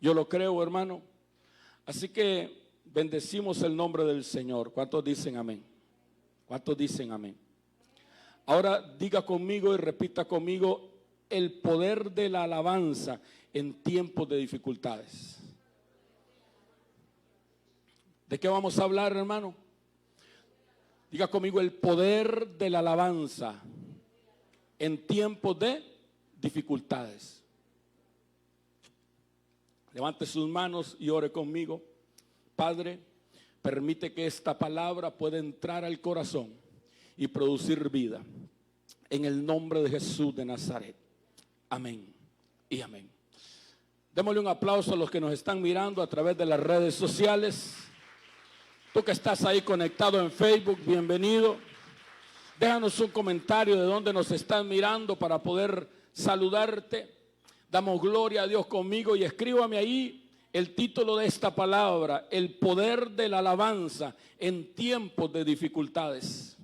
Yo lo creo, hermano. Así que bendecimos el nombre del Señor. ¿Cuántos dicen amén? ¿Cuántos dicen amén? Ahora diga conmigo y repita conmigo: el poder de la alabanza en tiempos de dificultades. ¿De qué vamos a hablar, hermano? Diga conmigo: el poder de la alabanza en tiempos de dificultades. Levante sus manos y ore conmigo. Padre, permite que esta palabra pueda entrar al corazón y producir vida. En el nombre de Jesús de Nazaret. Amén y amén. Démosle un aplauso a los que nos están mirando a través de las redes sociales. Tú que estás ahí conectado en Facebook, bienvenido. Déjanos un comentario de dónde nos están mirando para poder saludarte. Damos gloria a Dios conmigo y escríbame ahí el título de esta palabra: el poder de la alabanza en tiempos de dificultades.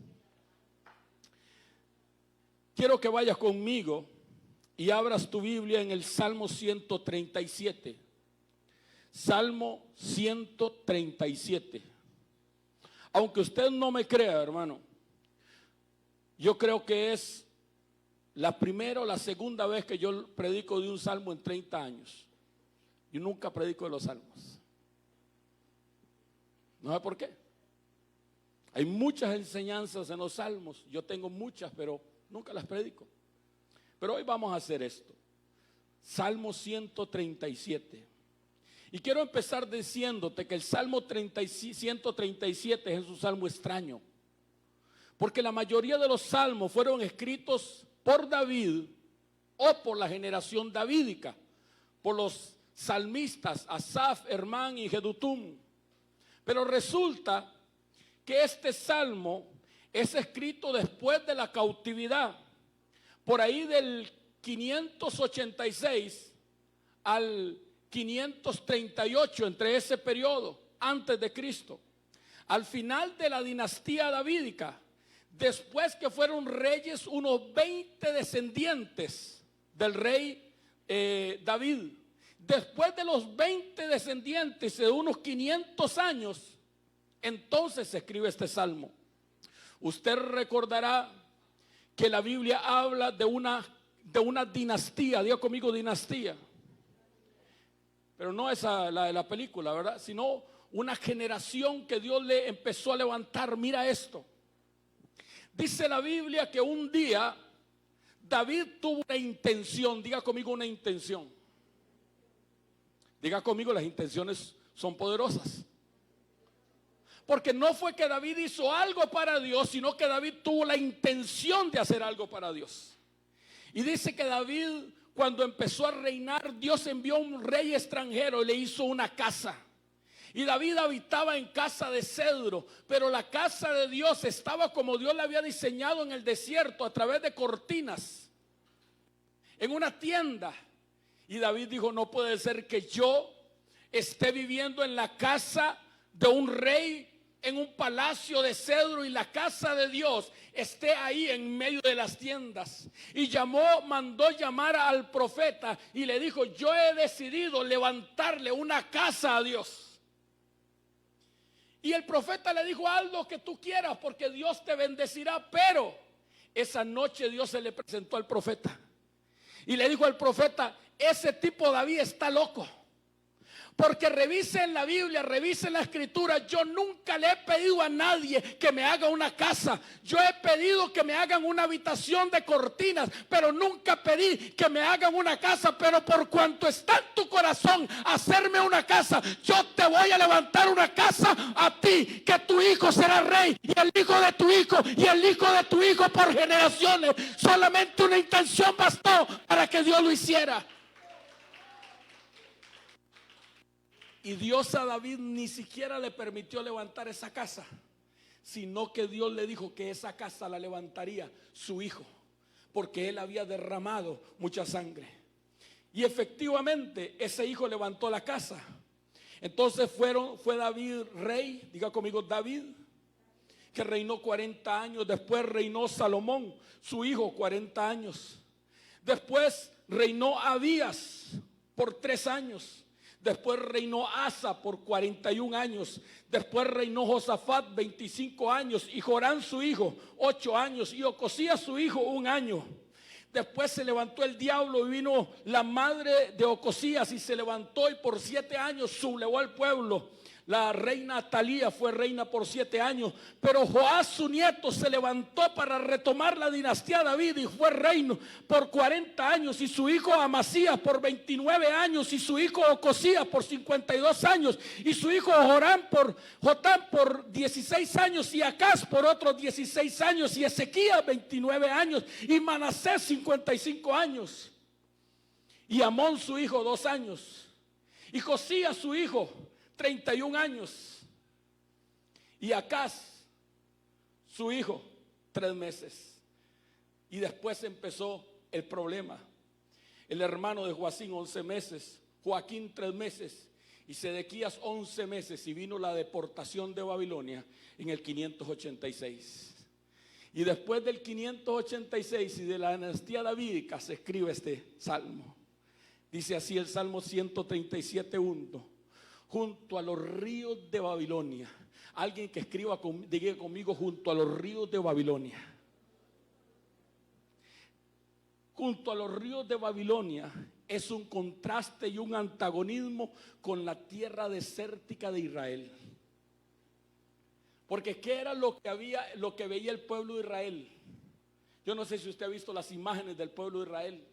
Quiero que vayas conmigo y abras tu Biblia en el Salmo 137. Salmo 137. Aunque usted no me crea, hermano, yo creo que es la primera o la segunda vez que yo predico de un salmo en 30 años. Yo nunca predico de los salmos. No sé por qué. Hay muchas enseñanzas en los salmos. Yo tengo muchas, pero nunca las predico. Pero hoy vamos a hacer esto. Salmo 137. Y quiero empezar diciéndote que el Salmo 137 es un salmo extraño. Porque la mayoría de los salmos fueron escritos por David o por la generación davídica, por los salmistas Asaf, Hermán y Jedutum. Pero resulta que este salmo es escrito después de la cautividad, por ahí del 586 al 538, entre ese periodo, antes de Cristo, al final de la dinastía davídica. Después que fueron reyes unos 20 descendientes del rey David. Después de los 20 descendientes de unos 500 años, entonces se escribe este salmo. Usted recordará que la Biblia habla de una dinastía. Diga conmigo: dinastía. Pero no esa la de la película, ¿verdad? Sino una generación que Dios le empezó a levantar. Mira esto. Dice la Biblia que un día David tuvo una intención. Diga conmigo: una intención. Diga conmigo: las intenciones son poderosas. Porque no fue que David hizo algo para Dios, sino que David tuvo la intención de hacer algo para Dios. Y dice que David, cuando empezó a reinar, Dios envió un rey extranjero y le hizo una casa. Y David habitaba en casa de cedro, pero la casa de Dios estaba como Dios la había diseñado en el desierto, a través de cortinas, en una tienda. Y David dijo: no puede ser que yo esté viviendo en la casa de un rey, en un palacio de cedro, y la casa de Dios esté ahí en medio de las tiendas. Y mandó llamar al profeta y le dijo: yo he decidido levantarle una casa a Dios. Y el profeta le dijo: haz lo que tú quieras, porque Dios te bendecirá. Pero esa noche Dios se le presentó al profeta y le dijo al profeta: ese tipo David está loco. Porque revise en la Biblia, revise en la escritura. Yo nunca le he pedido a nadie que me haga una casa. Yo he pedido que me hagan una habitación de cortinas, pero nunca pedí que me hagan una casa. Pero por cuanto está en tu corazón hacerme una casa, yo te voy a levantar una casa a ti, que tu hijo será rey, y el hijo de tu hijo, y el hijo de tu hijo por generaciones. Solamente una intención bastó para que Dios lo hiciera. Y Dios a David ni siquiera le permitió levantar esa casa, sino que Dios le dijo que esa casa la levantaría su hijo, porque él había derramado mucha sangre. Y efectivamente ese hijo levantó la casa. Entonces fue David rey. Diga conmigo: David, que reinó 40 años. Después reinó Salomón, su hijo, 40 años. Después reinó Abías por 3 años. Después reinó Asa por 41 años. Después reinó Josafat 25 años. Y Jorán su hijo 8 años. Y Ocosías su hijo 1 año. Después se levantó el diablo y vino la madre de Ocosías y se levantó y por 7 años sublevó al pueblo. La reina Atalía fue reina por 7 años, pero Joás su nieto se levantó para retomar la dinastía de David y fue reino por 40 años, y su hijo Amasías por 29 años, y su hijo Ocosías por 52 años, y su hijo Jotán por 16 años, y Acaz por otros 16 años, y Ezequías 29 años, y Manasés 55 años, y Amón su hijo 2 años, y Josías su hijo 31 años, y Acaz su hijo 3 meses. Y después empezó el problema. El hermano de Joacín 11 meses, Joaquín 3 meses y Sedequías 11 meses, y vino la deportación de Babilonia en el 586. Y después del 586 y de la dinastía davídica se escribe este salmo. Dice así el Salmo 137:1: junto a los ríos de Babilonia. Alguien que escriba, diga conmigo: junto a los ríos de Babilonia. Junto a los ríos de Babilonia es un contraste y un antagonismo con la tierra desértica de Israel. Porque ¿qué era lo que veía el pueblo de Israel? Yo no sé si usted ha visto las imágenes del pueblo de Israel.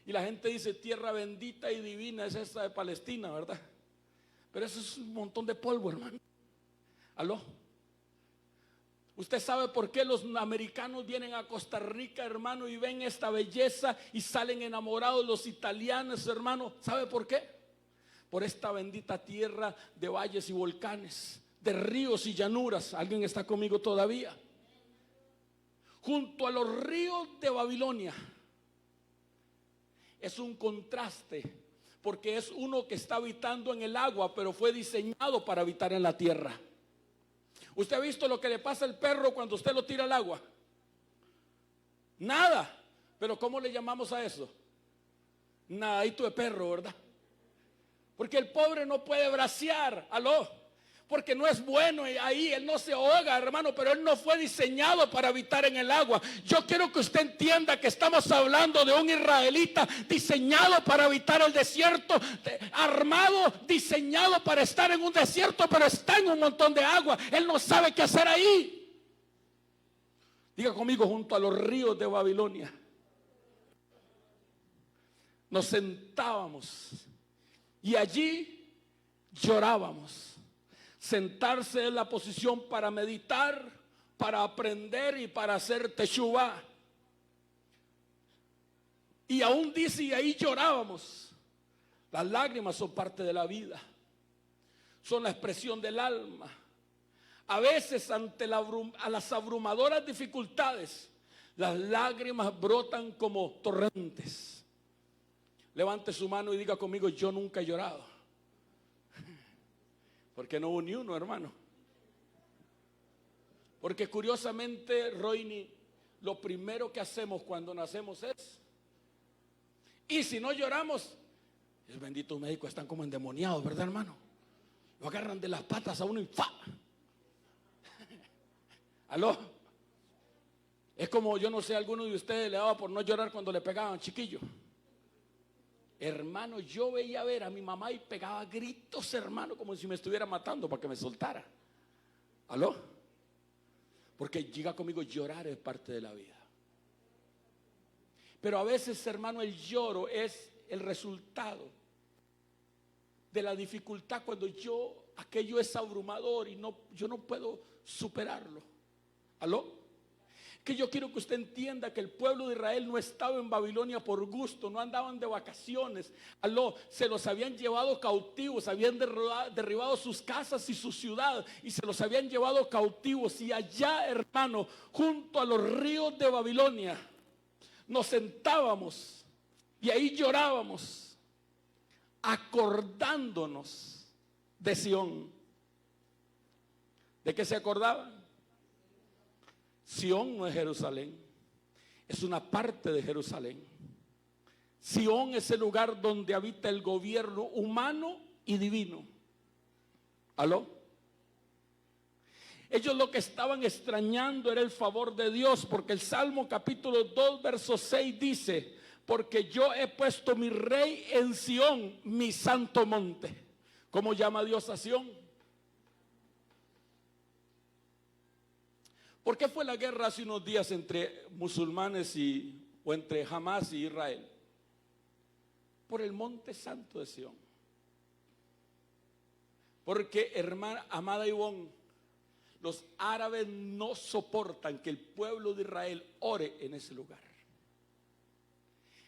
Y la gente dice: tierra bendita y divina es esta de Palestina, ¿verdad? Pero eso es un montón de polvo, hermano. ¿Aló? ¿Usted sabe por qué los americanos vienen a Costa Rica, hermano, y ven esta belleza y salen enamorados los italianos, hermano? ¿Sabe por qué? Por esta bendita tierra de valles y volcanes, de ríos y llanuras. ¿Alguien está conmigo todavía? Junto a los ríos de Babilonia. Es un contraste, porque es uno que está habitando en el agua, pero fue diseñado para habitar en la tierra. ¿Usted ha visto lo que le pasa al perro cuando usted lo tira al agua? Nada. Pero ¿cómo le llamamos a eso? Nadadito de perro, ¿verdad? Porque el pobre no puede bracear. ¿Aló? Porque no es bueno ahí, él no se ahoga, hermano, pero él no fue diseñado para habitar en el agua. Yo quiero que usted entienda que estamos hablando de un israelita diseñado para habitar el desierto, armado, diseñado para estar en un desierto, pero está en un montón de agua. Él no sabe qué hacer ahí. Diga conmigo: junto a los ríos de Babilonia. Nos sentábamos y allí llorábamos. Sentarse es la posición para meditar, para aprender y para hacer teshuvá. Y aún dice: y ahí llorábamos. Las lágrimas son parte de la vida, son la expresión del alma. A veces ante a las abrumadoras dificultades, las lágrimas brotan como torrentes. Levante su mano y diga conmigo: yo nunca he llorado. Porque no hubo ni uno, hermano. Porque curiosamente, Roini, lo primero que hacemos cuando nacemos es, y si no lloramos, los benditos médicos están como endemoniados, ¿verdad, hermano? Lo agarran de las patas a uno y ¡fa! ¿Aló? Es como, yo no sé, alguno de ustedes le daba por no llorar cuando le pegaban chiquillo. Hermano, yo veía ver a mi mamá y pegaba gritos, hermano, como si me estuviera matando para que me soltara. ¿Aló? Porque diga conmigo: llorar es parte de la vida. Pero a veces, hermano, el lloro es el resultado de la dificultad, cuando aquello es abrumador y yo no puedo superarlo. ¿Aló? Que yo quiero que usted entienda que el pueblo de Israel no estaba en Babilonia por gusto, no andaban de vacaciones. Aló, se los habían llevado cautivos, habían derribado sus casas y su ciudad y se los habían llevado cautivos. Y allá, hermano, junto a los ríos de Babilonia, nos sentábamos y ahí llorábamos, acordándonos de Sión. ¿De qué se acordaban? Sión no es Jerusalén, es una parte de Jerusalén. Sión es el lugar donde habita el gobierno humano y divino. ¿Aló? Ellos lo que estaban extrañando era el favor de Dios, porque el Salmo capítulo 2 verso 6 dice: porque yo he puesto mi rey en Sión, mi santo monte. ¿Cómo llama Dios a Sión? ¿Por qué fue la guerra hace unos días entre musulmanes o entre Hamas y Israel? Por el monte santo de Sión. Porque, hermana, amada Ivonne, los árabes no soportan que el pueblo de Israel ore en ese lugar.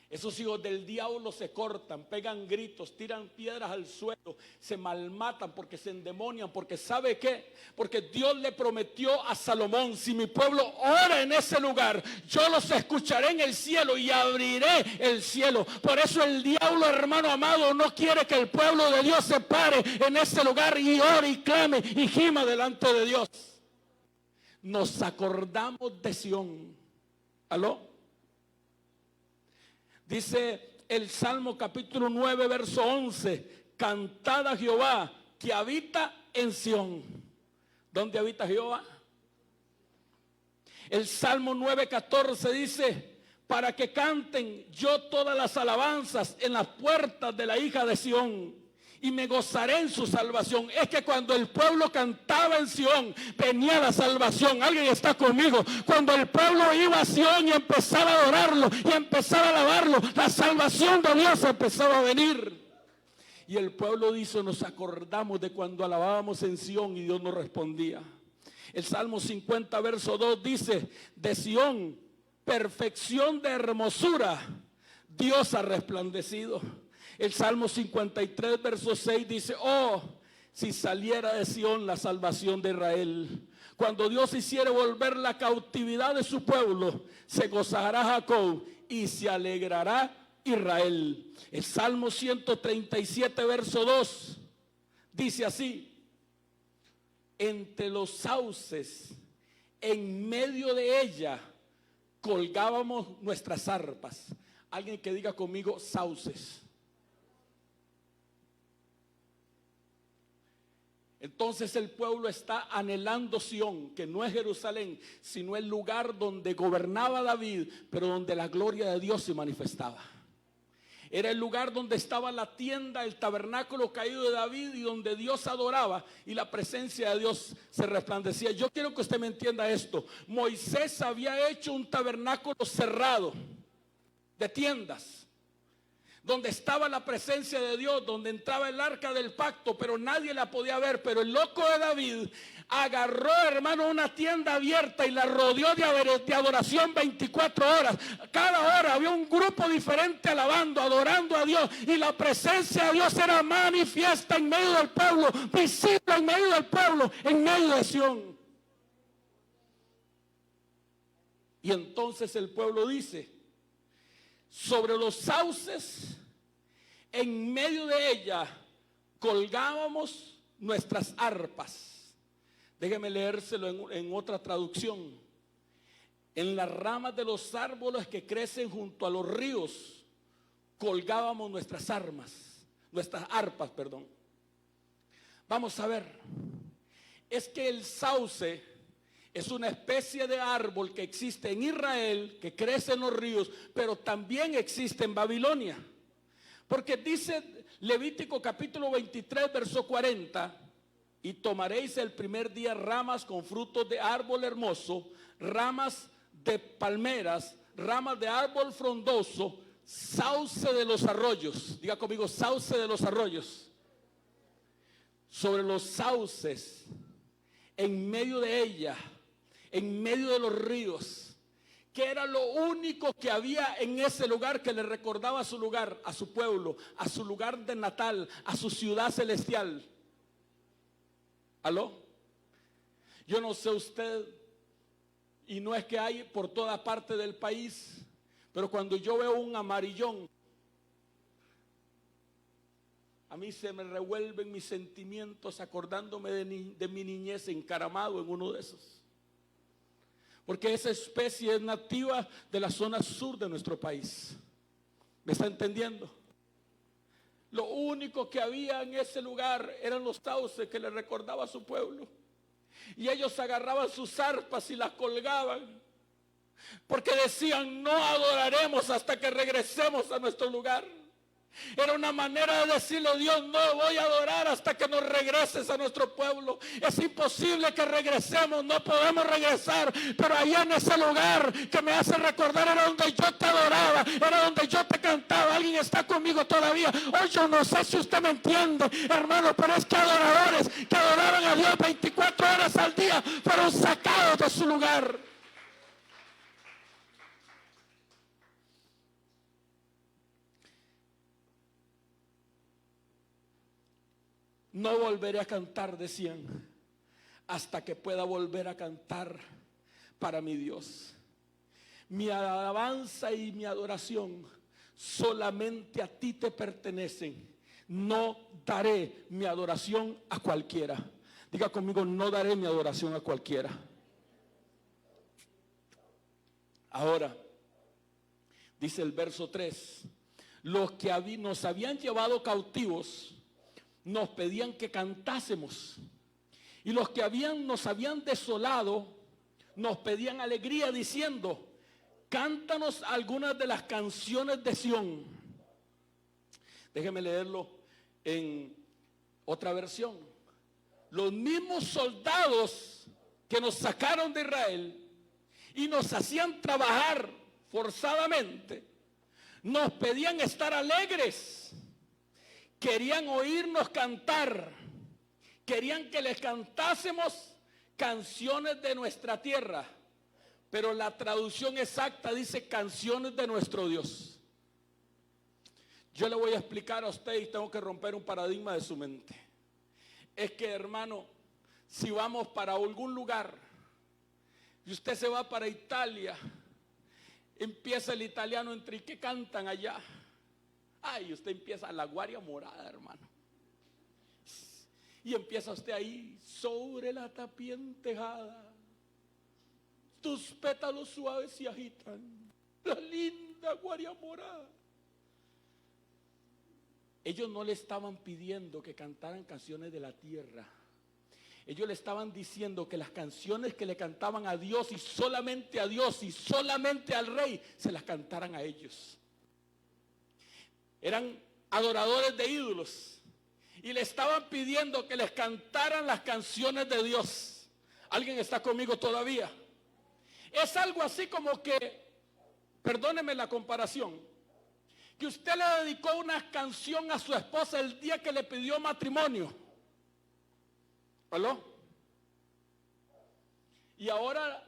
Esos hijos del diablo se cortan, pegan gritos, tiran piedras al suelo, se malmatan porque se endemonian, porque ¿sabe qué? Porque Dios le prometió a Salomón: si mi pueblo ora en ese lugar, yo los escucharé en el cielo y abriré el cielo. Por eso el diablo, hermano amado, no quiere que el pueblo de Dios se pare en ese lugar y ore y clame y gima delante de Dios. Nos acordamos de Sión. ¿Aló? Dice el Salmo capítulo 9 verso 11: cantad a Jehová que habita en Sión. ¿Dónde habita Jehová? El Salmo 9:14 dice: para que canten yo todas las alabanzas en las puertas de la hija de Sión, y me gozaré en su salvación. Es que cuando el pueblo cantaba en Sión, venía la salvación. ¿Alguien está conmigo? Cuando el pueblo iba a Sión y empezaba a adorarlo y empezaba a alabarlo, la salvación de Dios empezaba a venir. Y el pueblo dice: nos acordamos de cuando alabábamos en Sión y Dios nos respondía. El Salmo 50 verso 2 dice: de Sión, perfección de hermosura, Dios ha resplandecido. El Salmo 53 verso 6 dice: oh, si saliera de Sión la salvación de Israel. Cuando Dios hiciere volver la cautividad de su pueblo, se gozará Jacob y se alegrará Israel. El Salmo 137 verso 2 dice así: entre los sauces, en medio de ella, colgábamos nuestras arpas. Alguien que diga conmigo: sauces. Entonces el pueblo está anhelando Sión, que no es Jerusalén, sino el lugar donde gobernaba David, pero donde la gloria de Dios se manifestaba. Era el lugar donde estaba la tienda, el tabernáculo caído de David, y donde Dios adoraba y la presencia de Dios se resplandecía. Yo quiero que usted me entienda esto. Moisés había hecho un tabernáculo cerrado de tiendas, donde estaba la presencia de Dios, donde entraba el arca del pacto, pero nadie la podía ver. Pero el loco de David agarró, hermano, una tienda abierta y la rodeó de adoración 24 horas. Cada hora había un grupo diferente alabando, adorando a Dios, y la presencia de Dios era manifiesta en medio del pueblo, visible en medio del pueblo, en medio de Sión. Y entonces el pueblo dice: sobre los sauces, en medio de ella, colgábamos nuestras arpas. Déjeme leérselo en otra traducción. En las ramas de los árboles que crecen junto a los ríos, colgábamos nuestras arpas, perdón. Vamos a ver. Es que el sauce es una especie de árbol que existe en Israel, que crece en los ríos, pero también existe en Babilonia. Porque dice Levítico capítulo 23, verso 40: y tomaréis el primer día ramas con frutos de árbol hermoso, ramas de palmeras, ramas de árbol frondoso, sauce de los arroyos. Diga conmigo: sauce de los arroyos. Sobre los sauces, en medio de ella, en medio de los ríos, que era lo único que había en ese lugar que le recordaba a su lugar, a su pueblo, a su lugar de natal, a su ciudad celestial. ¿Aló? Yo no sé usted, y no es que hay por toda parte del país, pero cuando yo veo un amarillón, a mí se me revuelven mis sentimientos acordándome de mi niñez encaramado en uno de esos. Porque esa especie es nativa de la zona sur de nuestro país. ¿Me está entendiendo? Lo único que había en ese lugar eran los sauces que le recordaba a su pueblo. Y ellos agarraban sus arpas y las colgaban, porque decían: no adoraremos hasta que regresemos a nuestro lugar. Era una manera de decirle: Dios, no voy a adorar hasta que nos regreses a nuestro pueblo. Es imposible que regresemos, no podemos regresar, pero allá en ese lugar que me hace recordar era donde yo te adoraba, era donde yo te cantaba. Alguien está conmigo todavía. Hoy yo no sé si usted me entiende, hermano, pero es que adoradores que adoraron a Dios 24 horas al día fueron sacados de su lugar. No volveré a cantar, decían, hasta que pueda volver a cantar para mi Dios. Mi alabanza y mi adoración solamente a ti te pertenecen. No daré mi adoración a cualquiera. Diga conmigo: no daré mi adoración a cualquiera. Ahora, dice el verso 3, los que nos habían llevado cautivos nos pedían que cantásemos, y los que nos habían desolado nos pedían alegría, diciendo: cántanos algunas de las canciones de Sión. Déjeme leerlo en otra versión. Los mismos soldados que nos sacaron de Israel y nos hacían trabajar forzadamente, nos pedían estar alegres. Querían oírnos cantar, querían que les cantásemos canciones de nuestra tierra, pero la traducción exacta dice canciones de nuestro Dios. Yo le voy a explicar a usted, y tengo que romper un paradigma de su mente. Es que, hermano, si vamos para algún lugar y usted se va para Italia, empieza el italiano entre: ¿y qué cantan allá? Ay, usted empieza la guaria morada, hermano. Y empieza usted ahí: sobre la tapientejada, tus pétalos suaves se agitan, la linda guaria morada. Ellos no le estaban pidiendo que cantaran canciones de la tierra. Ellos le estaban diciendo que las canciones que le cantaban a Dios, y solamente a Dios y solamente al Rey, se las cantaran a ellos. Eran adoradores de ídolos y le estaban pidiendo que les cantaran las canciones de Dios. ¿Alguien está conmigo todavía? Es algo así como que, perdóneme la comparación, que usted le dedicó una canción a su esposa el día que le pidió matrimonio. ¿Aló? Y ahora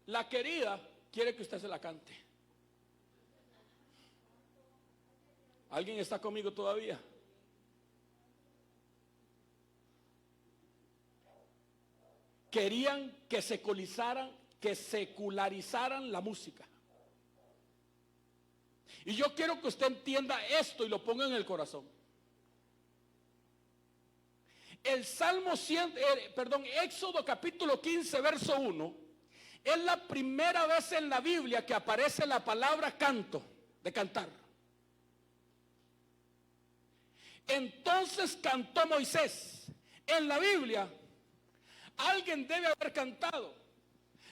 la querida quiere que usted se la cante. ¿Alguien está conmigo todavía? Querían que secularizaran la música. Y yo quiero que usted entienda esto y lo ponga en el corazón. El Éxodo capítulo 15, verso 1, es la primera vez en la Biblia que aparece la palabra canto, de cantar. Entonces cantó Moisés. En la Biblia, alguien debe haber cantado.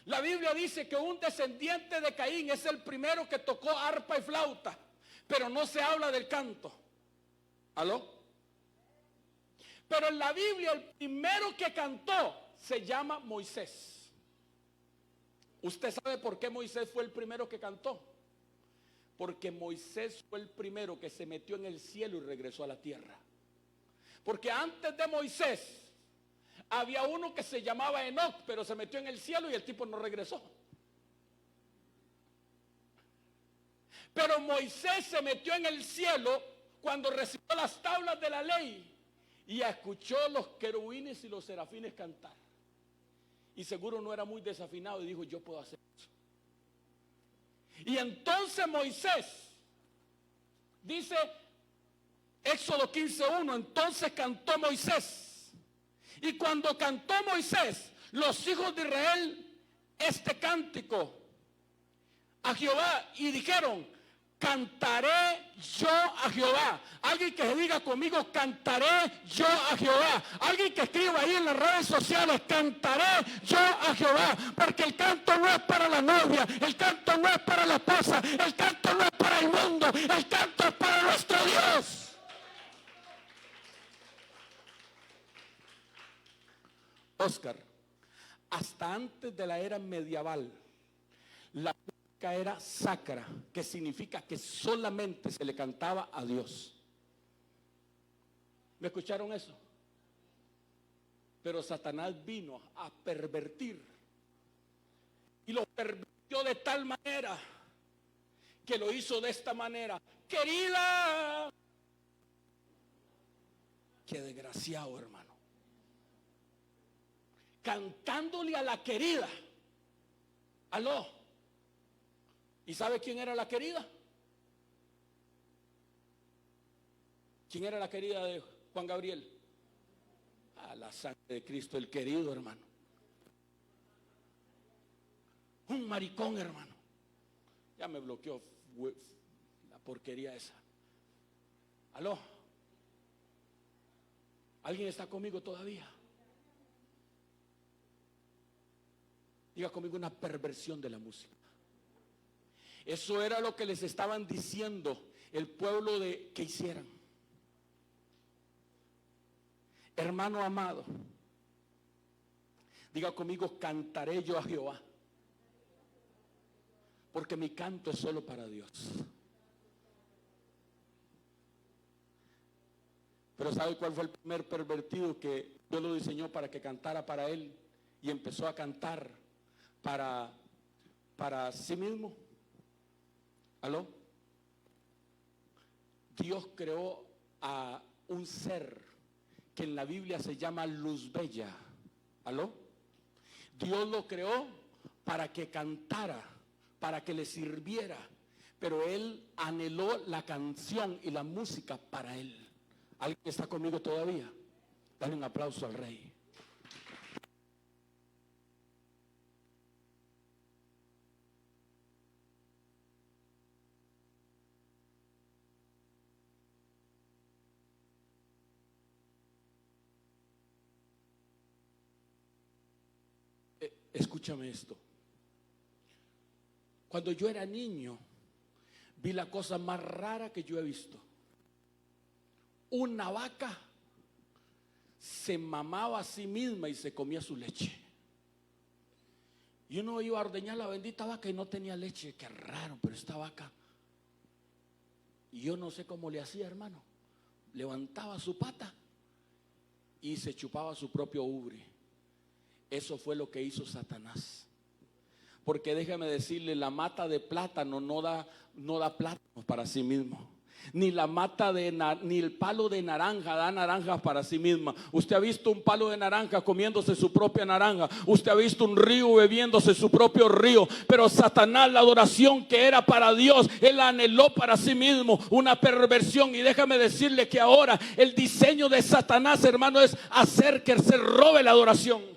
La Biblia dice que un descendiente de Caín es el primero que tocó arpa y flauta, pero no se habla del canto. ¿Aló? Pero en la Biblia el primero que cantó se llama Moisés. ¿Usted sabe por qué Moisés fue el primero que cantó? Porque Moisés fue el primero que se metió en el cielo y regresó a la tierra. Porque antes de Moisés había uno que se llamaba Enoc, pero se metió en el cielo y el tipo no regresó. Pero Moisés se metió en el cielo cuando recibió las tablas de la ley y escuchó los querubines y los serafines cantar. Y seguro no era muy desafinado y dijo: yo puedo hacer eso. Y entonces Moisés, dice Éxodo 15:1, entonces cantó Moisés. Y cuando cantó Moisés, los hijos de Israel este cántico a Jehová y dijeron: cantaré yo a Jehová. Alguien que diga conmigo, cantaré yo a Jehová. Alguien que escriba ahí en las redes sociales, cantaré yo a Jehová. Porque el canto no es para la novia, el canto no es para la esposa, el canto no es para el mundo, el canto es para nuestro Dios. Oscar, hasta antes de la era medieval, la música era sacra, que significa que solamente se le cantaba a Dios. ¿Me escucharon eso? Pero Satanás vino a pervertir y lo pervirtió de tal manera que lo hizo de esta manera. Querida, qué desgraciado, hermano. Cantándole a la querida. Aló. ¿Y sabe quién era la querida? ¿Quién era la querida de Juan Gabriel? A la sangre de Cristo, el querido, hermano. Un maricón, hermano. Ya me bloqueó la porquería esa. Aló. ¿Alguien está conmigo todavía? Diga conmigo, una perversión de la música. Eso era lo que les estaban diciendo el pueblo que hicieran. Hermano amado, diga conmigo, cantaré yo a Jehová. Porque mi canto es solo para Dios. Pero ¿sabe cuál fue el primer pervertido que Dios lo diseñó para que cantara para él? Y empezó a cantar para sí mismo. ¿Aló? Dios creó a un ser que en la Biblia se llama luz bella. ¿Aló? Dios lo creó para que cantara, para que le sirviera, pero él anheló la canción y la música para él. ¿Alguien está conmigo todavía? Dale un aplauso al Rey. Escúchame esto. Cuando yo era niño, vi la cosa más rara que yo he visto. Una vaca se mamaba a sí misma y se comía su leche. Y uno iba a ordeñar la bendita vaca y no tenía leche. Qué raro, pero esta vaca, y yo no sé cómo le hacía, hermano. Levantaba su pata y se chupaba su propio ubre. Eso fue lo que hizo Satanás. Porque déjame decirle, la mata de plátano no da plátano para sí mismo. Ni el palo de naranja da naranjas para sí misma. Usted ha visto un palo de naranja comiéndose su propia naranja. Usted ha visto un río bebiéndose su propio río. Pero Satanás, la adoración que era para Dios, él anheló para sí mismo una perversión. Y déjame decirle que ahora el diseño de Satanás, hermano, es hacer que se robe la adoración.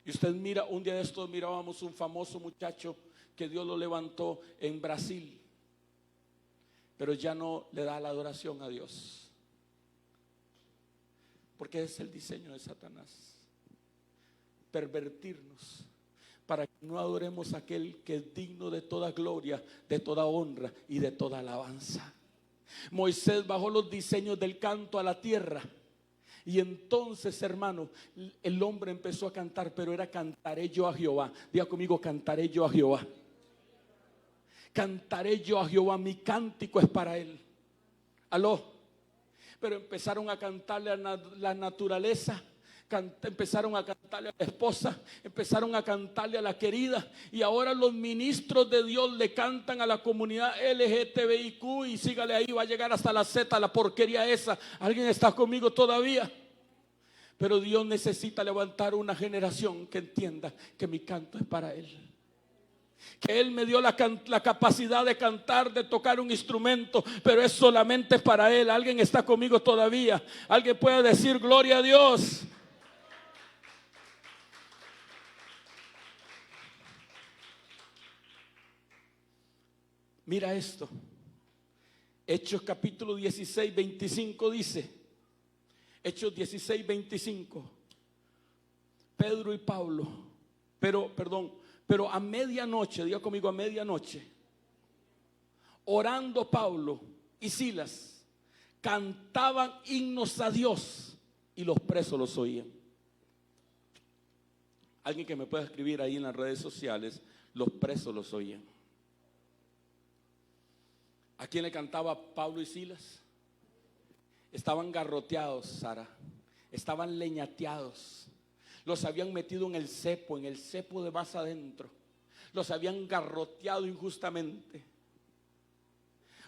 Y usted mira, un día de estos mirábamos un famoso muchacho que Dios lo levantó en Brasil, pero ya no le da la adoración a Dios, porque es el diseño de Satanás, pervertirnos para que no adoremos a aquel que es digno de toda gloria, de toda honra y de toda alabanza. Moisés bajó los diseños del canto a la tierra. Y entonces, hermano, el hombre empezó a cantar, pero era cantaré yo a Jehová. Diga conmigo, cantaré yo a Jehová. Cantaré yo a Jehová, mi cántico es para él. Aló. Pero empezaron a cantarle a la naturaleza, empezaron a cantarle a la esposa, empezaron a cantarle a la querida. Y ahora los ministros de Dios le cantan a la comunidad LGTBIQ. Y sígale ahí, va a llegar hasta la Z, la porquería esa. ¿Alguien está conmigo todavía? Pero Dios necesita levantar una generación que entienda que mi canto es para él, que él me dio la capacidad de cantar, de tocar un instrumento, pero es solamente para él. ¿Alguien está conmigo todavía? ¿Alguien puede decir gloria a Dios? Mira esto. Hechos capítulo 16, 25 dice. Hechos 16, 25. Pedro y Pablo. Pero a medianoche, diga conmigo, a medianoche, orando Pablo y Silas, cantaban himnos a Dios y los presos los oían. Alguien que me pueda escribir ahí en las redes sociales, los presos los oían. ¿A quién le cantaba Pablo y Silas? Estaban garroteados, Sara. Estaban leñateados. Los habían metido en el cepo de más adentro. Los habían garroteado injustamente.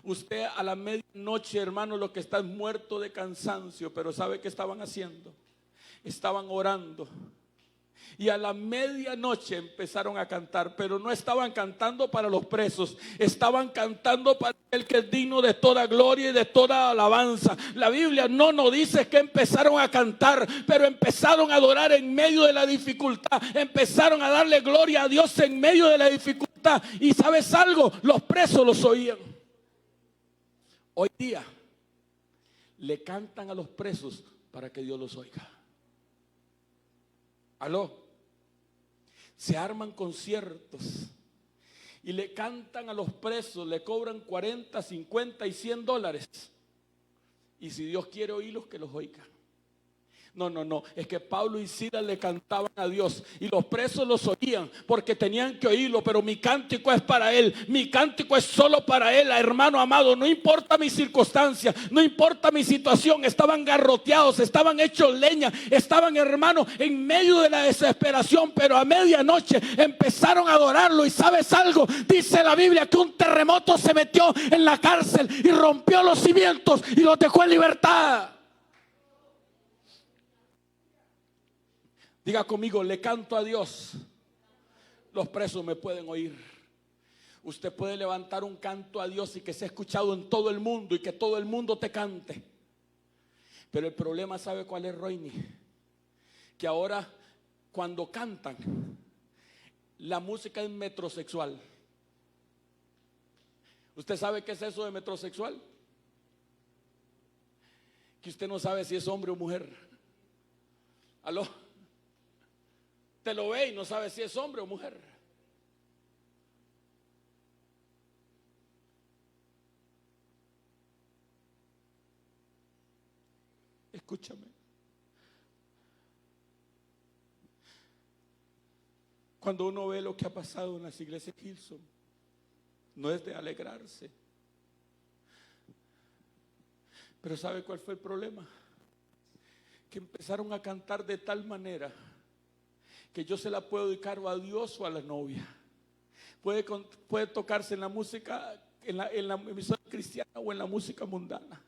Usted a la medianoche, hermano, lo que está es muerto de cansancio, pero ¿sabe qué estaban haciendo? Estaban orando. Y a la medianoche empezaron a cantar, pero no estaban cantando para los presos, estaban cantando para el que es digno de toda gloria y de toda alabanza. La Biblia no nos dice que empezaron a cantar, pero empezaron a adorar en medio de la dificultad, empezaron a darle gloria a Dios en medio de la dificultad. Y ¿sabes algo? Los presos los oían. Hoy día le cantan a los presos para que Dios los oiga. Aló. Se arman conciertos y le cantan a los presos, le cobran 40, 50 y 100 dólares. Y si Dios quiere oírlos, que los oiga. No, es que Pablo y Silas le cantaban a Dios y los presos los oían porque tenían que oírlo, pero mi cántico es para Él, mi cántico es solo para Él, hermano amado, no importa mi circunstancia, no importa mi situación. Estaban garroteados, estaban hechos leña, estaban, hermano, en medio de la desesperación, pero a medianoche empezaron a adorarlo. Y ¿sabes algo? Dice la Biblia que un terremoto se metió en la cárcel y rompió los cimientos y los dejó en libertad. Diga conmigo, le canto a Dios. Los presos me pueden oír. Usted puede levantar un canto a Dios y que sea escuchado en todo el mundo y que todo el mundo te cante. Pero el problema, ¿sabe cuál es, Roini? Que ahora cuando cantan, la música es metrosexual. ¿Usted sabe qué es eso de metrosexual? Que usted no sabe si es hombre o mujer. ¿Aló? Te lo ve y no sabe si es hombre o mujer. Escúchame. Cuando uno ve lo que ha pasado en las iglesias Hillsong, no es de alegrarse. Pero ¿sabe cuál fue el problema? Que empezaron a cantar de tal manera que yo se la puedo dedicar a Dios o a la novia. Puede tocarse en la música, en la emisora cristiana o en la música mundana.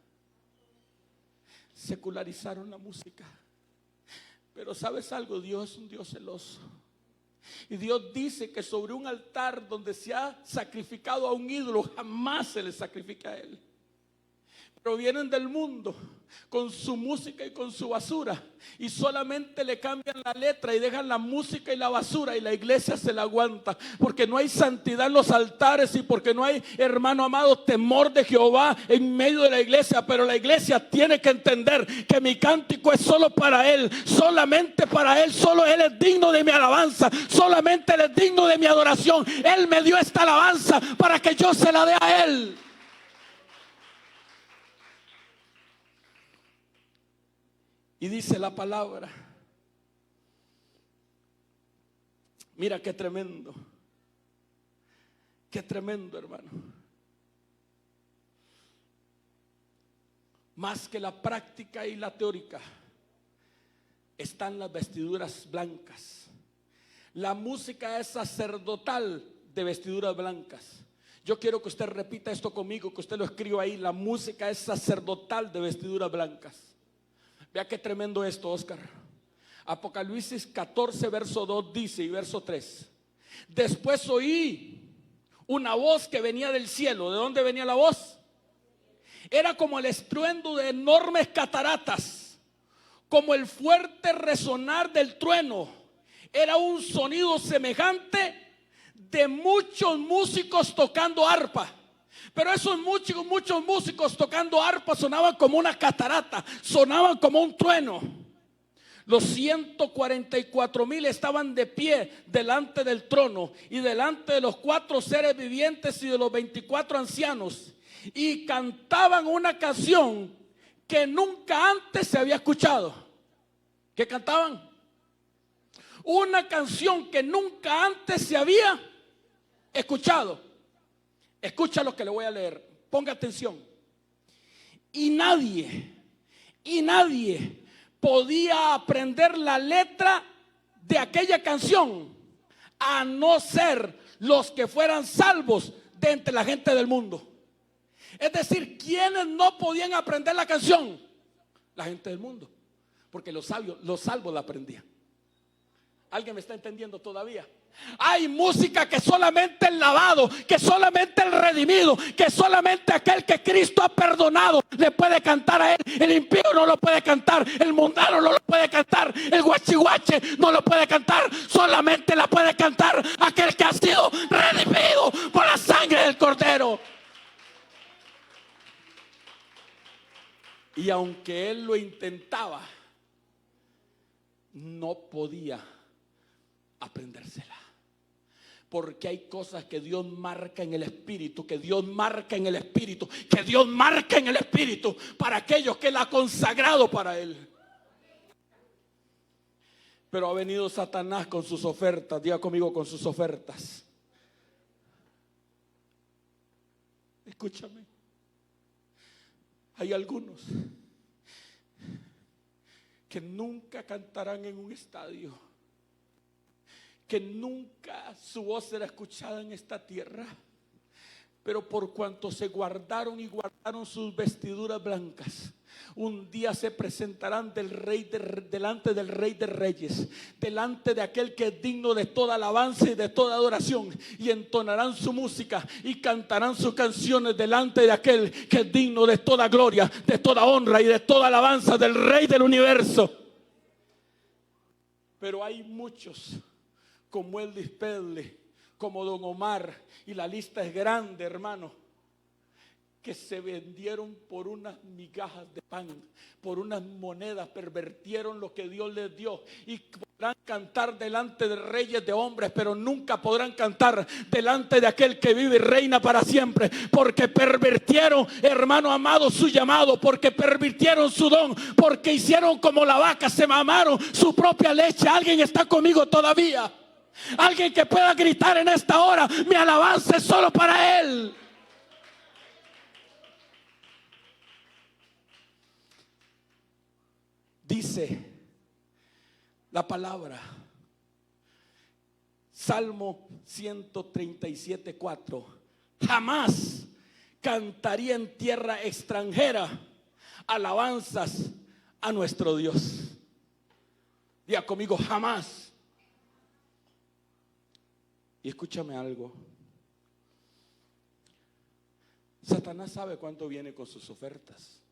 Secularizaron la música. Pero ¿sabes algo? Dios es un Dios celoso. Y Dios dice que sobre un altar donde se ha sacrificado a un ídolo, jamás se le sacrifica a Él. Pero vienen del mundo con su música y con su basura y solamente le cambian la letra y dejan la música y la basura, y la iglesia se la aguanta porque no hay santidad en los altares y porque no hay, hermano amado, temor de Jehová en medio de la iglesia. Pero la iglesia tiene que entender que mi cántico es solo para Él, solamente para Él. Solo Él es digno de mi alabanza, solamente Él es digno de mi adoración. Él me dio esta alabanza para que yo se la dé a Él. Y dice la palabra, mira qué tremendo, hermano. Más que la práctica y la teórica, están las vestiduras blancas. La música es sacerdotal de vestiduras blancas. Yo quiero que usted repita esto conmigo, que usted lo escriba ahí. La música es sacerdotal de vestiduras blancas. Vea qué tremendo esto, Oscar. Apocalipsis 14, verso 2 dice, y verso 3. Después oí una voz que venía del cielo. ¿De dónde venía la voz? Era como el estruendo de enormes cataratas, como el fuerte resonar del trueno. Era un sonido semejante de muchos músicos tocando arpa. Pero esos muchos músicos tocando arpa sonaban como una catarata, sonaban como un trueno. Los 144,000 estaban de pie delante del trono y delante de los 4 seres vivientes y de los 24 ancianos, y cantaban una canción que nunca antes se había escuchado. ¿Qué cantaban? Una canción que nunca antes se había escuchado. Escucha lo que le voy a leer, ponga atención. Y nadie podía aprender la letra de aquella canción, a no ser los que fueran salvos de entre la gente del mundo. Es decir, ¿quiénes no podían aprender la canción? La gente del mundo, porque los salvos la aprendían. ¿Alguien me está entendiendo todavía? Hay música que solamente el lavado, que solamente el redimido, que solamente aquel que Cristo ha perdonado le puede cantar a él. El impío no lo puede cantar, el mundano no lo puede cantar, el guachihuache no lo puede cantar. Solamente la puede cantar aquel que ha sido redimido por la sangre del Cordero. Y aunque él lo intentaba, no podía aprendérsela. Porque hay cosas que Dios marca en el espíritu, que Dios marca en el espíritu, que Dios marca en el espíritu para aquellos que Él ha consagrado para Él. Pero ha venido Satanás con sus ofertas. Diga conmigo, con sus ofertas. Escúchame. Hay algunos que nunca cantarán en un estadio, que nunca su voz será escuchada en esta tierra, pero por cuanto se guardaron y guardaron sus vestiduras blancas, un día se presentarán delante del Rey de Reyes, delante de aquel que es digno de toda alabanza y de toda adoración, y entonarán su música y cantarán sus canciones delante de aquel que es digno de toda gloria, de toda honra y de toda alabanza, del Rey del universo. Pero hay muchos como Elvis Presley, como Don Omar, y la lista es grande, hermano, que se vendieron por unas migajas de pan, por unas monedas, pervertieron lo que Dios les dio, y podrán cantar delante de reyes, de hombres, pero nunca podrán cantar delante de aquel que vive y reina para siempre, porque pervirtieron, hermano amado, su llamado, porque pervirtieron su don, porque hicieron como la vaca, se mamaron su propia leche. ¿Alguien está conmigo todavía? Alguien que pueda gritar en esta hora: mi alabanza es solo para Él. Dice la palabra, Salmo 137:4: jamás cantaría en tierra extranjera alabanzas a nuestro Dios. Diga conmigo, jamás. Y escúchame algo. Satanás sabe cuánto viene con sus ofertas.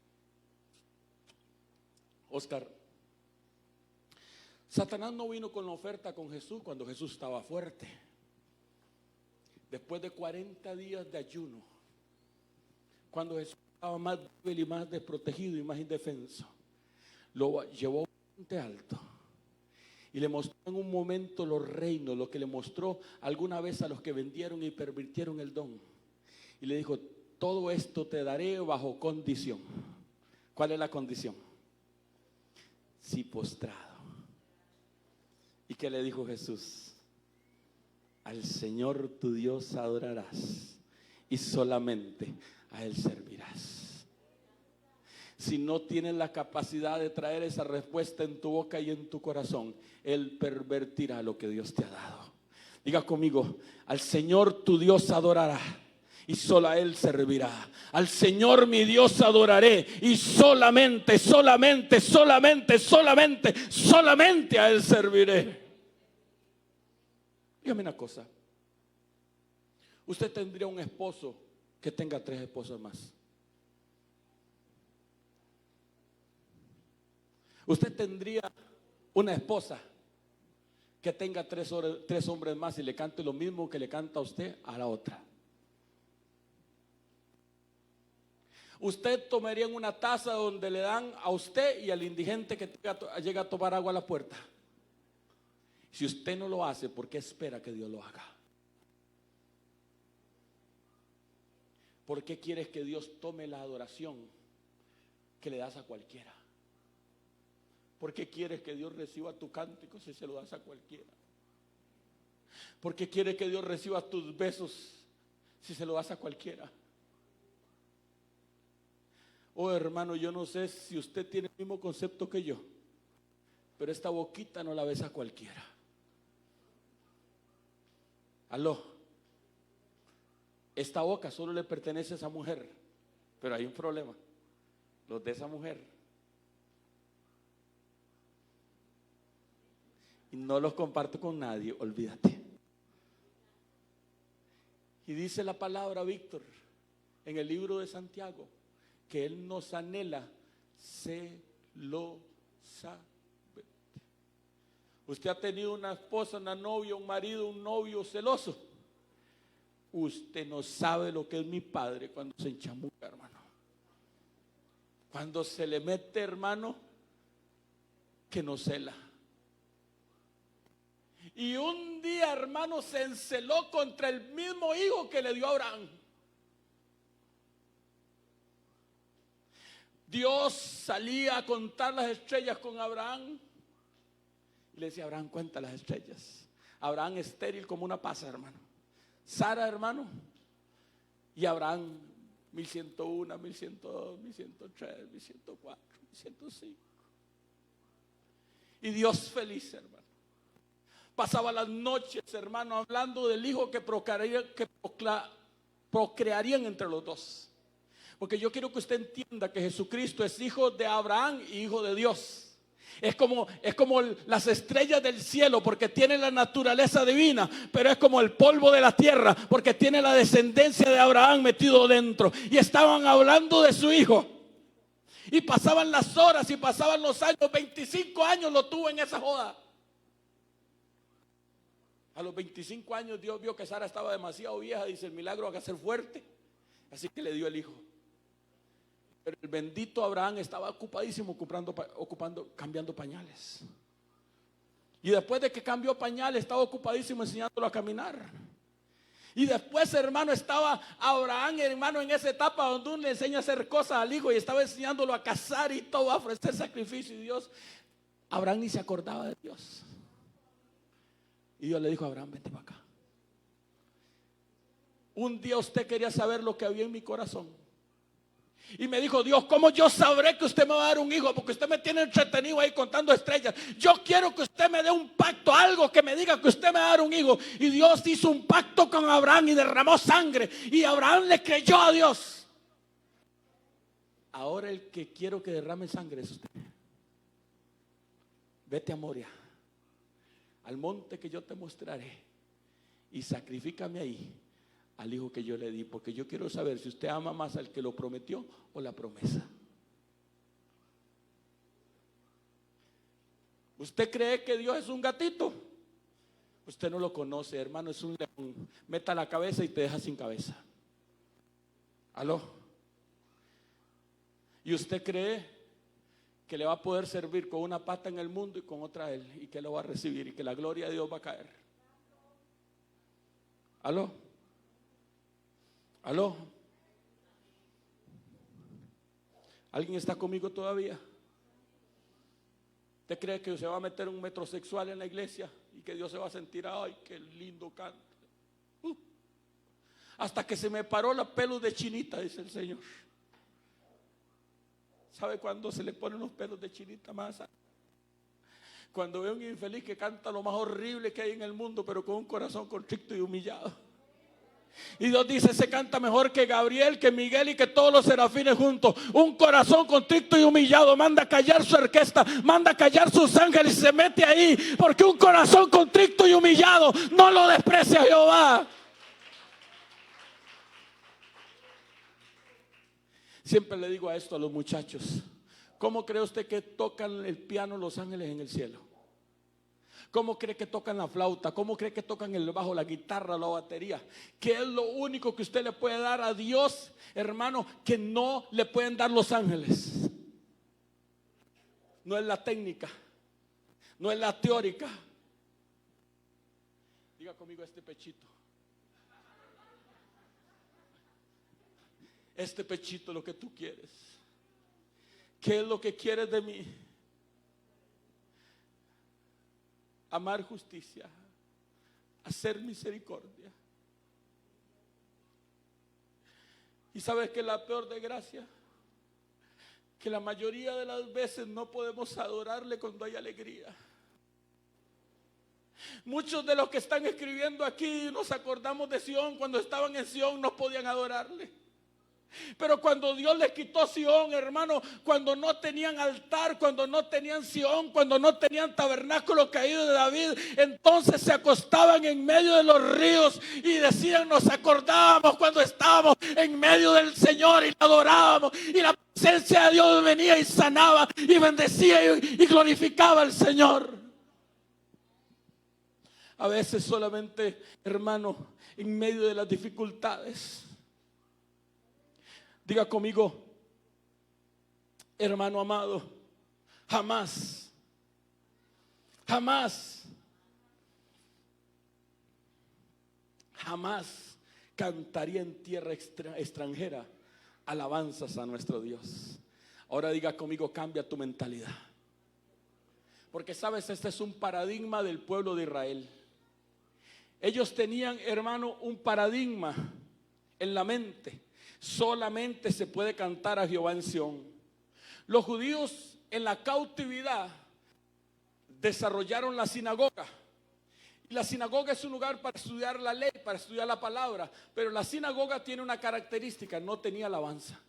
Oscar, Satanás no vino con la oferta con Jesús cuando Jesús estaba fuerte. Después de 40 días de ayuno, cuando Jesús estaba más débil y más desprotegido y más indefenso, lo llevó a un monte alto y le mostró en un momento los reinos, lo que le mostró alguna vez a los que vendieron y pervirtieron el don. Y le dijo: todo esto te daré bajo condición. ¿Cuál es la condición? Si postrado. ¿Y qué le dijo Jesús? Al Señor tu Dios adorarás y solamente a Él servirás. Si no tienes la capacidad de traer esa respuesta en tu boca y en tu corazón, Él pervertirá lo que Dios te ha dado. Diga conmigo: al Señor tu Dios adorará y solo a Él servirá. Al Señor mi Dios adoraré y solamente a Él serviré. Dígame una cosa: usted tendría un esposo que tenga 3 esposas más. Usted tendría una esposa que tenga 3 hombres más y le cante lo mismo que le canta a usted a la otra. usted tomaría en una taza donde le dan a usted y al indigente que llega a tomar agua a la puerta. Si usted no lo hace, ¿por qué espera que Dios lo haga? ¿Por qué quieres que Dios tome la adoración que le das a cualquiera? ¿Por qué quieres que Dios reciba tu cántico si se lo das a cualquiera? ¿Por qué quieres que Dios reciba tus besos si se lo das a cualquiera? Oh, hermano, yo no sé si usted tiene el mismo concepto que yo, pero esta boquita no la besa a cualquiera. Aló. Esta boca solo le pertenece a esa mujer, pero hay un problema. Los de esa mujer, y no los comparto con nadie, olvídate. Y dice la palabra, Víctor, en el libro de Santiago, que Él nos anhela celosamente. Usted ha tenido una esposa, una novia, un marido, un novio celoso. Usted no sabe lo que es mi padre cuando se enchamuca, hermano. Cuando se le mete, hermano, que no cela. Y un día, hermano, se enceló contra el mismo hijo que le dio a Abraham. Dios salía a contar las estrellas con Abraham y le decía: Abraham, cuenta las estrellas. Abraham estéril como una pasa, hermano. Sara, hermano, y Abraham 1101, 1102, 1103, 1104, 1105. Y Dios feliz, hermano. Pasaba las noches, hermano, hablando del hijo que procrearían entre los dos. Porque yo quiero que usted entienda que Jesucristo es hijo de Abraham y hijo de Dios. Es como las estrellas del cielo, porque tiene la naturaleza divina, pero es como el polvo de la tierra, porque tiene la descendencia de Abraham metido dentro. Y estaban hablando de su hijo. Y pasaban las horas y pasaban los años. 25 años lo tuvo en esa joda. A los 25 años Dios vio que Sara estaba demasiado vieja. Dice: el milagro va a ser fuerte. Así que le dio el hijo. Pero el bendito Abraham estaba ocupadísimo cambiando pañales. Y después de que cambió pañales, estaba ocupadísimo enseñándolo a caminar. Y después, hermano, estaba Abraham, hermano, en esa etapa donde uno le enseña a hacer cosas al hijo, y estaba enseñándolo a cazar y todo, a ofrecer sacrificio. Y Dios, Abraham ni se acordaba de Dios. Y Dios le dijo a Abraham: vente para acá. Un día usted quería saber lo que había en mi corazón. Y me dijo: Dios, ¿cómo yo sabré que usted me va a dar un hijo? Porque usted me tiene entretenido ahí contando estrellas. Yo quiero que usted me dé un pacto, algo que me diga que usted me va a dar un hijo. Y Dios hizo un pacto con Abraham y derramó sangre. Y Abraham le creyó a Dios. Ahora el que quiero que derrame sangre es usted. Vete a Moria, al monte que yo te mostraré, y sacrifícame ahí al hijo que yo le di, porque yo quiero saber si usted ama más al que lo prometió o la promesa. ¿Usted cree que Dios es un gatito? Usted no lo conoce, hermano, es un león. Meta la cabeza y te deja sin cabeza. ¿Aló? ¿Y usted cree que le va a poder servir con una pata en el mundo y con otra a él, y que lo va a recibir y que la gloria de Dios va a caer? ¿Aló? ¿Aló? ¿Alguien está conmigo todavía? ¿Usted cree que se va a meter un metrosexual en la iglesia y que Dios se va a sentir: ay, qué lindo canta? Hasta que se me paró la pelos de chinita, dice el Señor. ¿Sabe cuándo se le ponen los pelos de chinita más? Cuando ve a un infeliz que canta lo más horrible que hay en el mundo, pero con un corazón contrito y humillado. Y Dios dice: se canta mejor que Gabriel, que Miguel y que todos los serafines juntos. Un corazón contrito y humillado manda a callar su orquesta, manda a callar sus ángeles y se mete ahí, porque un corazón contrito y humillado no lo desprecia Jehová. Siempre le digo a esto a los muchachos: ¿cómo cree usted que tocan el piano los ángeles en el cielo? ¿Cómo cree que tocan la flauta? ¿Cómo cree que tocan el bajo, la guitarra, la batería? ¿Qué es lo único que usted le puede dar a Dios, hermano, que no le pueden dar los ángeles? No es la técnica, no es la teórica. Diga conmigo este pechito. Este pechito es lo que tú quieres. ¿Qué es lo que quieres de mí? Amar justicia, hacer misericordia. ¿Y sabes qué es la peor desgracia? Que la mayoría de las veces no podemos adorarle cuando hay alegría. Muchos de los que están escribiendo aquí nos acordamos de Sión. Cuando estaban en Sión no podían adorarle. Pero cuando Dios les quitó Sión, hermano, cuando no tenían altar, cuando no tenían Sión, cuando no tenían tabernáculo caído de David, entonces se acostaban en medio de los ríos y decían: nos acordábamos cuando estábamos en medio del Señor y lo adorábamos, y la presencia de Dios venía y sanaba y bendecía y glorificaba al Señor. A veces solamente, hermano, en medio de las dificultades. Diga conmigo, hermano amado, jamás cantaría en tierra extranjera alabanzas a nuestro Dios. Ahora diga conmigo, cambia tu mentalidad. Porque sabes, este es un paradigma del pueblo de Israel. Ellos tenían, hermano, un paradigma en la mente. Solamente se puede cantar a Jehová en Sión. Los judíos en la cautividad desarrollaron la sinagoga. Y la sinagoga es un lugar para estudiar la ley, para estudiar la palabra. Pero la sinagoga tiene una característica: no tenía alabanza.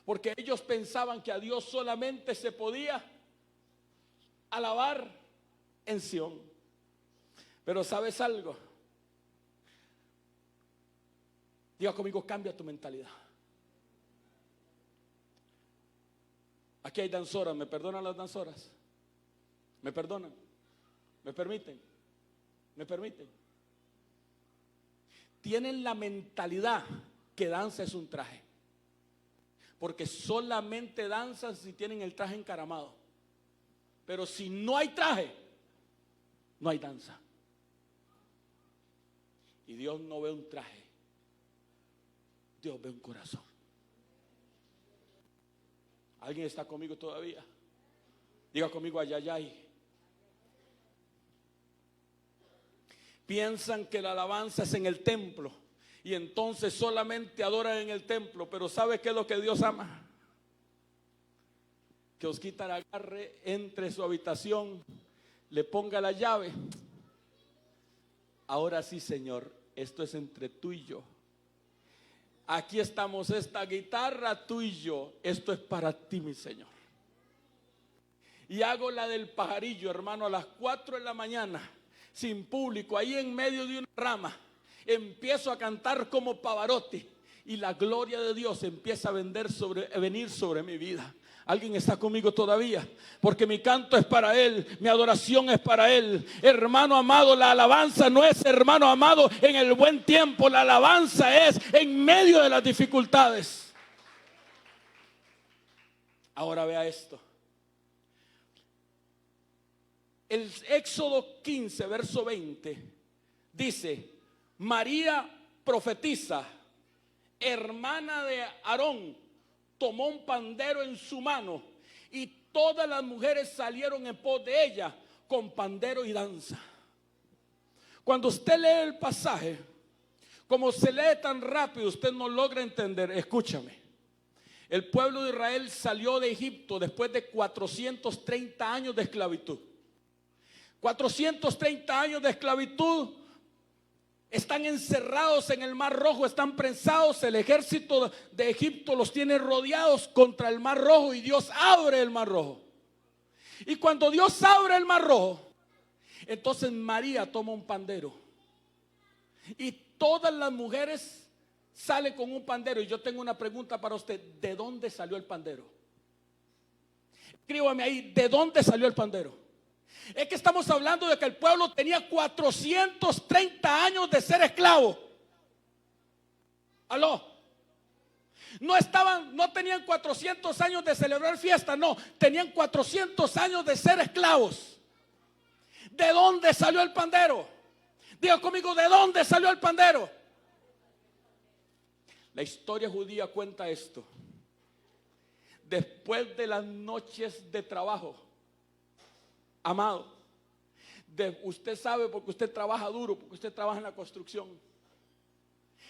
Porque ellos pensaban que a Dios solamente se podía alabar en Sión. Pero ¿sabes algo? Diga conmigo, cambia tu mentalidad. Aquí hay danzoras, ¿me perdonan las danzoras? ¿Me perdonan? ¿Me permiten? ¿Me permiten? Tienen la mentalidad que danza es un traje. Porque solamente danzan si tienen el traje encaramado. Pero si no hay traje, no hay danza. Y Dios no ve un traje, Dios ve un corazón. ¿Alguien está conmigo todavía? Diga conmigo, ay, ay, ay. Piensan que la alabanza es en el templo y entonces solamente adoran en el templo. Pero ¿sabe qué es lo que Dios ama? Que Osquita la agarre, entre su habitación, le ponga la llave. Ahora sí, Señor, esto es entre tú y yo. Aquí estamos, esta guitarra, tú y yo. Esto es para ti, mi Señor. Y hago la del pajarillo, hermano, a las 4 de la mañana, sin público, ahí en medio de una rama. Empiezo a cantar como Pavarotti y la gloria de Dios empieza a venir sobre mi vida. ¿Alguien está conmigo todavía? Porque mi canto es para Él, mi adoración es para Él. Hermano amado, la alabanza no es, hermano amado, en el buen tiempo. La alabanza es en medio de las dificultades. Ahora vea esto. El Éxodo 15, verso 20, dice: María profetiza, hermana de Aarón, tomó un pandero en su mano y todas las mujeres salieron en pos de ella con pandero y danza. Cuando usted lee el pasaje, como se lee tan rápido, usted no logra entender. Escúchame. El pueblo de Israel salió de Egipto después de 430 años de esclavitud. 430 años de esclavitud. Están encerrados en el Mar Rojo, están prensados. El ejército de Egipto los tiene rodeados contra el Mar Rojo y Dios abre el Mar Rojo. Y cuando Dios abre el Mar Rojo, entonces María toma un pandero y todas las mujeres salen con un pandero. Y yo tengo una pregunta para usted: ¿de dónde salió el pandero? Escríbame ahí, ¿de dónde salió el pandero? Es que estamos hablando de que el pueblo tenía 430 años de ser esclavo. Aló. No tenían 400 años de celebrar fiesta, no, tenían 400 años de ser esclavos. ¿De dónde salió el pandero? Diga conmigo, ¿de dónde salió el pandero? La historia judía cuenta esto. Después de las noches de trabajo, amado, usted sabe porque usted trabaja duro, porque usted trabaja en la construcción.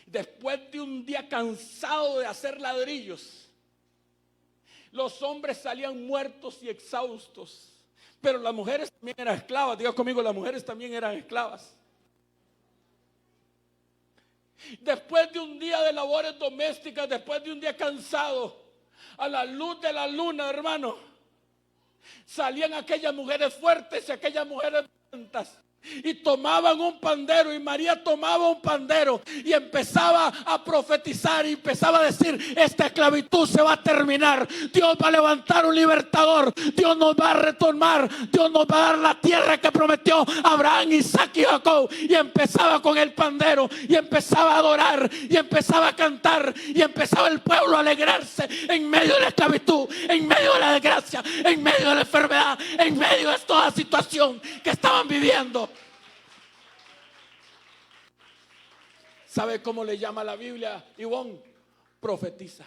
Después de un día cansado de hacer ladrillos, los hombres salían muertos y exhaustos, pero las mujeres también eran esclavas. Diga conmigo, las mujeres también eran esclavas. Después de un día de labores domésticas, después de un día cansado, a la luz de la luna, hermano, salían aquellas mujeres fuertes y aquellas mujeres lentas y tomaban un pandero, y María tomaba un pandero y empezaba a profetizar y empezaba a decir: esta esclavitud se va a terminar, Dios va a levantar un libertador, Dios nos va a retomar, Dios nos va a dar la tierra que prometió a Abraham, Isaac y Jacob. Y empezaba con el pandero y empezaba a adorar y empezaba a cantar y empezaba el pueblo a alegrarse en medio de la esclavitud, en medio de la desgracia, en medio de la enfermedad, en medio de toda situación que estaban viviendo. ¿Sabe cómo le llama la Biblia, Ivonne? Profetiza.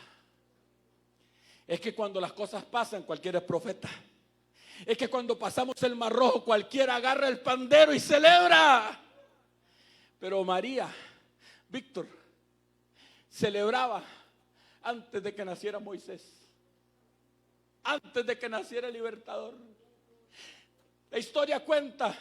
Es que cuando las cosas pasan, cualquiera es profeta. Es que cuando pasamos el Mar Rojo, cualquiera agarra el pandero y celebra. Pero María, Víctor, celebraba antes de que naciera Moisés, antes de que naciera el libertador. La historia cuenta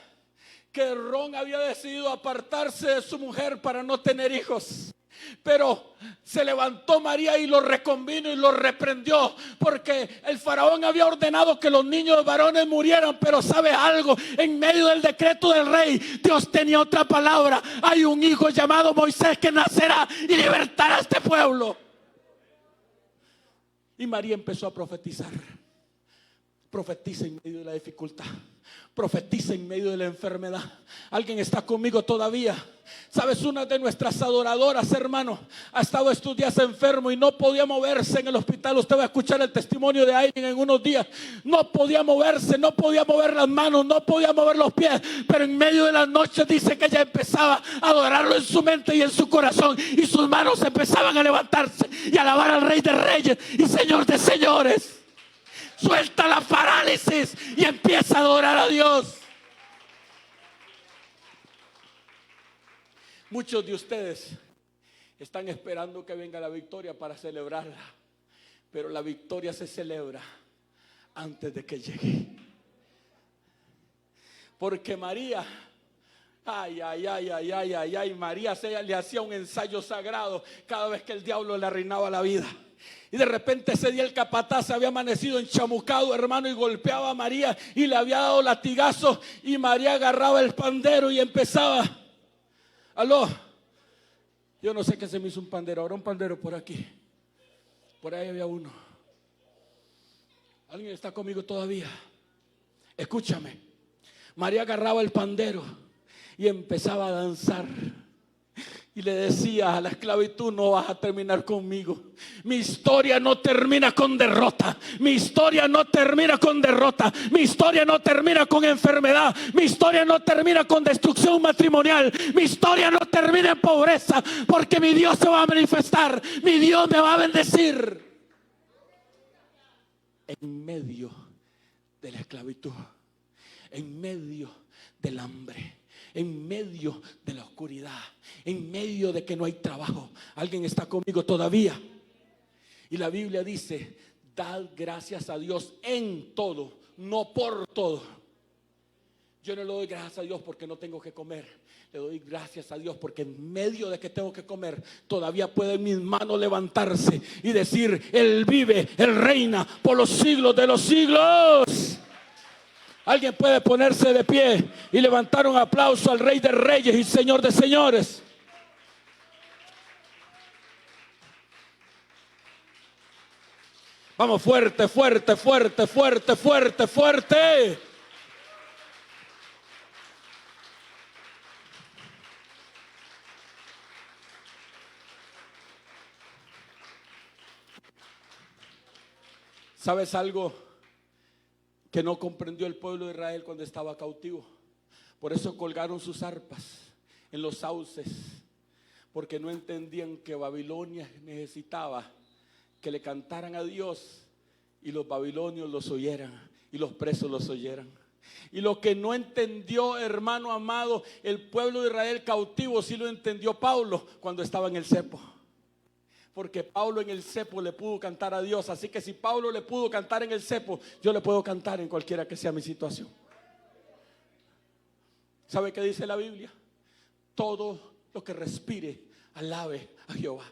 que Ron había decidido apartarse de su mujer para no tener hijos. Pero se levantó María y lo reconvino y lo reprendió, porque el faraón había ordenado que los niños varones murieran. Pero ¿sabe algo? En medio del decreto del rey, Dios tenía otra palabra. Hay un hijo llamado Moisés que nacerá y libertará a este pueblo. Y María empezó a profetizar. Profetiza en medio de la dificultad. Profetiza en medio de la enfermedad. ¿Alguien está conmigo todavía? Sabes, una de nuestras adoradoras, hermano, ha estado estos días enfermo y no podía moverse en el hospital. Usted va a escuchar el testimonio de alguien en unos días. No podía moverse, no podía mover las manos, no podía mover los pies. Pero en medio de la noche dice que ella empezaba a adorarlo en su mente y en su corazón. Y sus manos empezaban a levantarse y a alabar al Rey de Reyes y Señor de Señores. Suelta la parálisis y empieza a adorar a Dios. Muchos de ustedes están esperando que venga la victoria para celebrarla, pero la victoria se celebra antes de que llegue. Porque María, María le hacía un ensayo sagrado cada vez que el diablo le arruinaba la vida. Y de repente ese día el capataz se había amanecido enchamucado, hermano, y golpeaba a María y le había dado latigazos. Y María agarraba el pandero y empezaba. Aló, yo no sé qué se me hizo un pandero. Ahora un pandero por aquí. Por ahí había uno. ¿Alguien está conmigo todavía? Escúchame. María agarraba el pandero y empezaba a danzar. Y le decía a la esclavitud: no vas a terminar conmigo. Mi historia no termina con derrota. Mi historia no termina con derrota. Mi historia no termina con enfermedad. Mi historia no termina con destrucción matrimonial. Mi historia no termina en pobreza, porque mi Dios se va a manifestar. Mi Dios me va a bendecir. En medio de la esclavitud, en medio del hambre, en medio de la oscuridad, en medio de que no hay trabajo. ¿Alguien está conmigo todavía? Y la Biblia dice: dad gracias a Dios en todo, no por todo. Yo no le doy gracias a Dios porque no tengo que comer. Le doy gracias a Dios porque en medio de que tengo que comer, todavía pueden mis manos levantarse y decir: Él vive, Él reina por los siglos de los siglos. Alguien puede ponerse de pie y levantar un aplauso al Rey de Reyes y Señor de Señores. Vamos, fuerte, fuerte, fuerte, fuerte, fuerte, fuerte. ¿Sabes algo que no comprendió el pueblo de Israel cuando estaba cautivo? Por eso colgaron sus arpas en los sauces, porque no entendían que Babilonia necesitaba que le cantaran a Dios y los babilonios los oyeran y los presos los oyeran. Y lo que no entendió, hermano amado, el pueblo de Israel cautivo, sí lo entendió Pablo cuando estaba en el cepo. Porque Pablo en el cepo le pudo cantar a Dios. Así que si Pablo le pudo cantar en el cepo, yo le puedo cantar en cualquiera que sea mi situación. ¿Sabe qué dice la Biblia? Todo lo que respire, alabe a Jehová.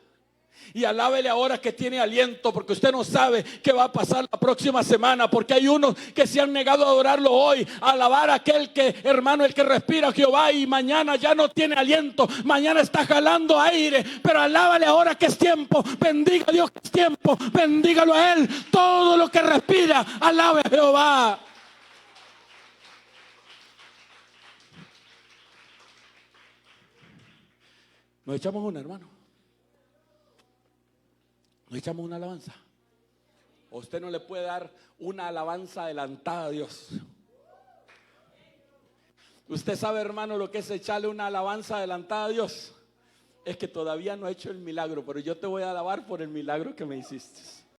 Y alábele ahora que tiene aliento, porque usted no sabe qué va a pasar la próxima semana, porque hay unos que se han negado a adorarlo hoy, a alabar a aquel que, hermano, el que respira a Jehová, y mañana ya no tiene aliento, mañana está jalando aire. Pero alábale ahora que es tiempo, bendiga a Dios que es tiempo, bendígalo a Él. Todo lo que respira, alabe a Jehová. Nos echamos una, hermano. Nos echamos una alabanza. O usted no le puede dar una alabanza adelantada a Dios. Usted sabe, hermano, lo que es echarle una alabanza adelantada a Dios. Es que todavía no he hecho el milagro, pero yo te voy a alabar por el milagro que me hiciste.